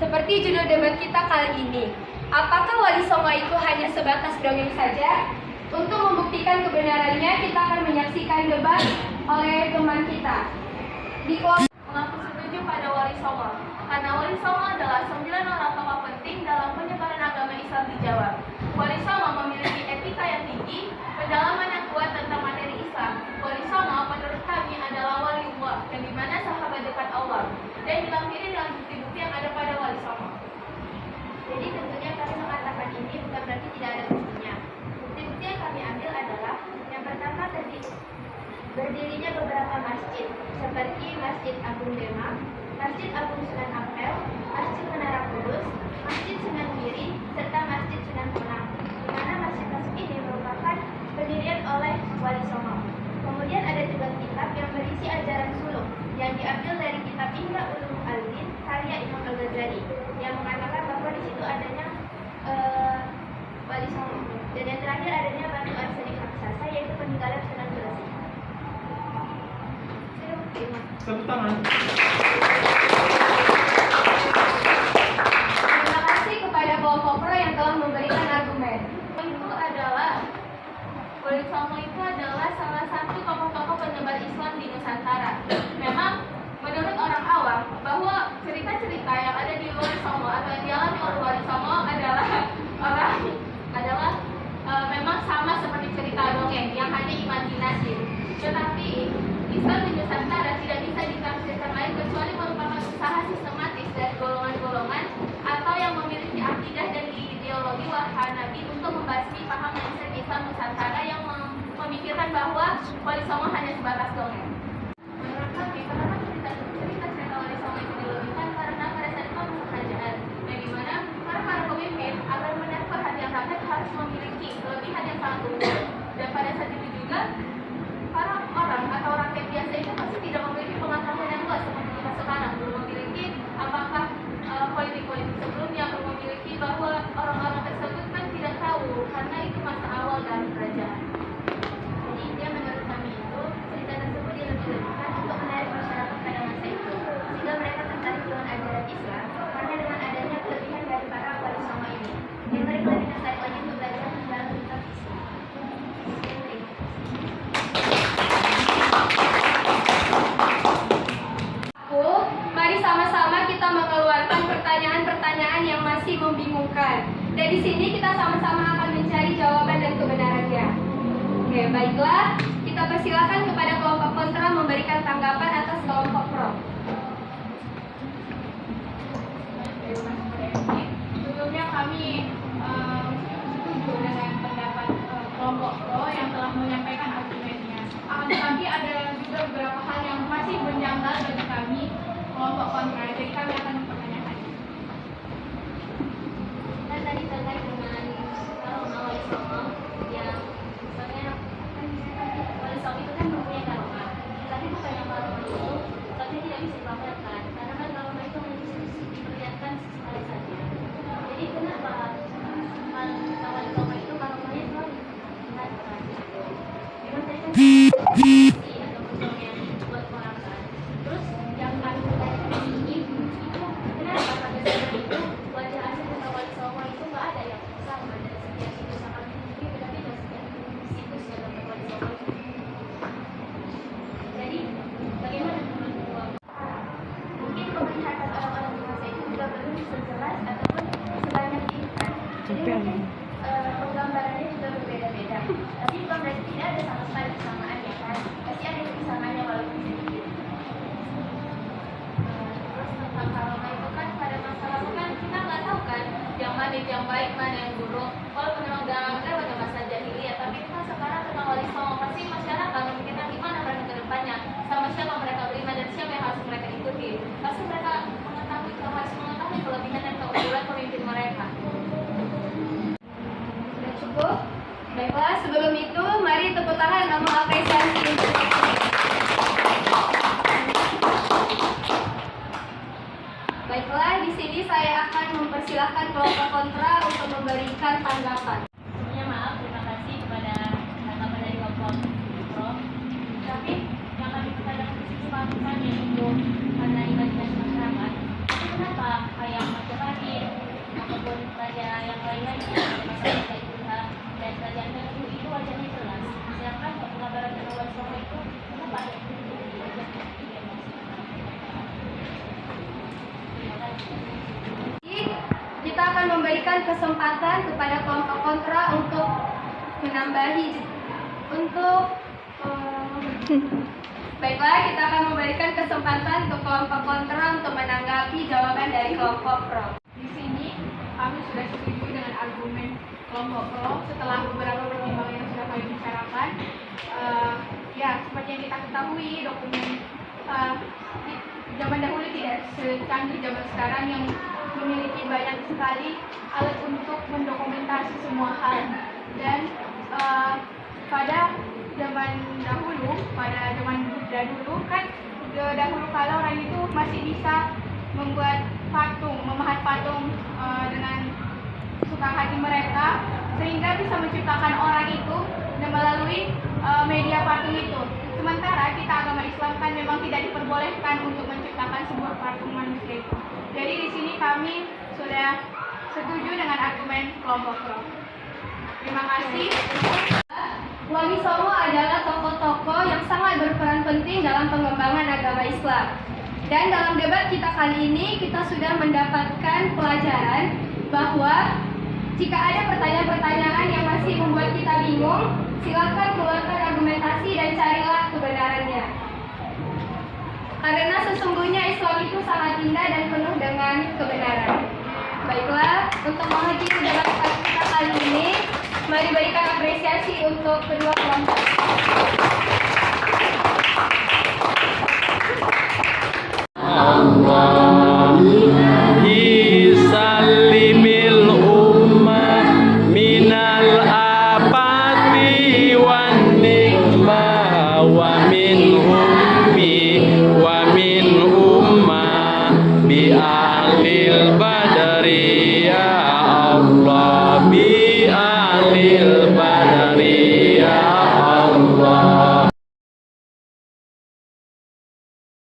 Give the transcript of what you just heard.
Seperti judul debat kita kali ini, apakah Wali Songo itu hanya sebatas dongeng saja? Untuk membuktikan kebenarannya, kita akan menyaksikan debat oleh teman kita. Di kelompok mengaku setuju pada Wali Songo, karena Wali Songo adalah 9 orang tokoh penting dalam penyebaran agama Islam di Jawa. Wali Songo memiliki etika yang tinggi, pendalaman yang kuat tentang materi Islam. Wali Songo menurut kami adalah waliullah, yang dimana sahabat dekat Allah, dan dilampiri dengan bukti-bukti yang ada pada Wali Songo. Jadi tentunya kami mengatakan ini bukan berarti tidak ada buktinya. Bukti-bukti yang kami ambil adalah yang pertama berdirinya beberapa masjid seperti Masjid Agung Demak, Masjid Agung Sunan Ampel, Masjid Menara Kudus, Masjid Sunan Giri, serta Masjid Sunan Bonang, di mana masjid-masjid ini merupakan pendirian oleh Wali Songo. Kemudian ada juga kitab yang berisi ajaran suluk yang diambil dari kitab Ihya Ulumuddin karya Imam Al-Ghazali yang mengatakan bahwa di situ adanya Wali Songo. Dan yang terakhir adanya batu arsenik raksasa yaitu peninggalan Sunan Gelasi. Tepuk tangan. Terima kasih kepada kelompok pro yang telah memberikan argumen. Wali Songo itu adalah salah satu tokoh-tokoh penyebar Islam di Nusantara. Memang menurut orang awam bahwa cerita-cerita yang ada di Wali Songo atau yang dialami oleh Wali Songo adalah memang sama seperti cerita dongeng yang hanya imajinasi. Tetapi Islam di Nusantara tidak bisa ditafsirkan lain kecuali merupakan usaha sistematis dari golongan-golongan atau yang memiliki akidah dan ideologi Wahabi untuk membasmi paham mainstream Islam Nusantara yang memikirkan bahwa Wali Songo hanya sebatas dongeng. Menurut kami, kenapa cerita Wali Songo itu dilebihkan? Karena pada saat itu kerajaan, yang dimana para pemimpin agar menarik perhatian rakyat harus memiliki kelebihan yang sangat unggul. Dan pada saat itu juga para orang atau rakyat biasa itu pasti tidak memiliki pengetahuan yang luas seperti kita sekarang, belum memiliki apakah politik-politik sebelumnya, belum memiliki bahwa orang-orang tersebut kan tidak tahu karena itu masa awal dari kerajaan. Jadi dia menurut kami itu cerita tersebut dilebih-lebihkan untuk menarik masyarakat pada masa itu sehingga mereka tertarik dengan ajaran Islam karena dengan adanya kelebihan dari para Wali Songo ini yang mereka lebih tertarik lagi untuk belajar tentang kitab Islam. Mari sama-sama kita mengeluarkan pertanyaan-pertanyaan yang masih membingungkan. Dan di sini kita sama-sama akan mencari jawaban dan kebenarannya. Oke, baiklah. Kita persilakan kepada kelompok kontra memberikan tanggapan atas kelompok pro. Sebelumnya kami setuju dengan pendapat kelompok pro yang telah menyampaikan argumennya. Akan tetapi ada juga beberapa hal yang masih menjanggal bagi kami kelompok kontra. Jadi kami akan mempertanyakan. Dan tadi terkait dengan Wali Songo yang misalnya Wali Songo itu kan mempunyai karomah, tapi bukan yang karomah itu tapi tidak bisa dipamerkan karena kan karomah itu hanya bisa diperlihatkan sekali saja. Jadi kenapa Wali Songo itu karomahnya selalu diperlihatkan gitu? Memang tadi kan ataupun dongeng buat orang kan. Terus yang kami bertanya di sini itu kenapa pada saat itu wajah asli tentang Wali Songo itu nggak ada yang sama dari sekian situs yang kami miliki beda-beda sekian situs yang dapat Wali Songo itu. Jadi bagaimana menurut mungkin penglihatan orang-orang di masa itu juga belum sejelas ataupun sebanyak ini kan. Jadi mungkin penggambarannya juga berbeda-beda. Tapi bukan berarti tidak ada sama sekali kesamaannya kan. Pasti ada kesamaannya walaupun sedikit. Terus tentang karomah itu kan pada masa lalu kan kita nggak tahu kan yang mana itu yang baik, mana yang buruk. Walaupun memang dalam pada masa jahiliyah, tapi kan sekarang tentang Wali Songo pasti masyarakat memikirkan gimana mereka ke depannya, sama siapa mereka beriman dan siapa yang harus mereka ikuti. Pasti mereka harus mengetahui kelebihan dan keunggulan pemimpin mereka. Sudah cukup? Baiklah, sebelum itu mari tepuk tangan dan mengapresiasi. Baiklah, di sini saya akan mempersilahkan kelompok kontra untuk memberikan tanggapan. Sebelumnya maaf, terima kasih kepada tanggapan dari kelompok pro. Tapi yang kami pertanyakan di sini kalau misalnya itu karena imajinasi masyarakat, itu kenapa kayak macam Jadi, kita akan memberikan kesempatan kepada kelompok kontra untuk menambahi baiklah, kita akan memberikan kesempatan untuk kelompok kontra untuk menanggapi jawaban dari kelompok pro. Di sini kami sudah setuju dengan argumen kelompok pro setelah beberapa pertimbangan yang sudah kami bicarakan. Ya, seperti yang kita ketahui, dokumen di zaman dahulu tidak secanggih zaman sekarang yang memiliki banyak sekali alat untuk mendokumentasi semua hal. Dan pada zaman dahulu, pada zaman Buddha dulu kan, dahulu kala orang itu masih bisa membuat patung, memahat patung dengan suka hati mereka, sehingga bisa menciptakan orang itu dan melalui media patung itu. Sementara kita agama Islam kan memang tidak diperbolehkan untuk menciptakan sebuah patung manusia itu. Jadi di sini kami sudah setuju dengan argumen kelompok pro. Terima kasih. Wali Songo adalah tokoh-tokoh yang sangat berperan penting dalam pengembangan agama Islam. Dan dalam debat kita kali ini, kita sudah mendapatkan pelajaran bahwa jika ada pertanyaan-pertanyaan yang masih membuat kita bingung, silakan keluarkan argumentasi dan carilah kebenarannya. Karena sesungguhnya Islam itu sangat indah dan penuh dengan kebenaran. Baiklah, untuk mengakhiri debat kita kali ini, mari berikan apresiasi untuk kedua kelompok. Salimil ummah minal apati wan nikmah wa min ummah bi ahlil badri ya Allah bi ahlil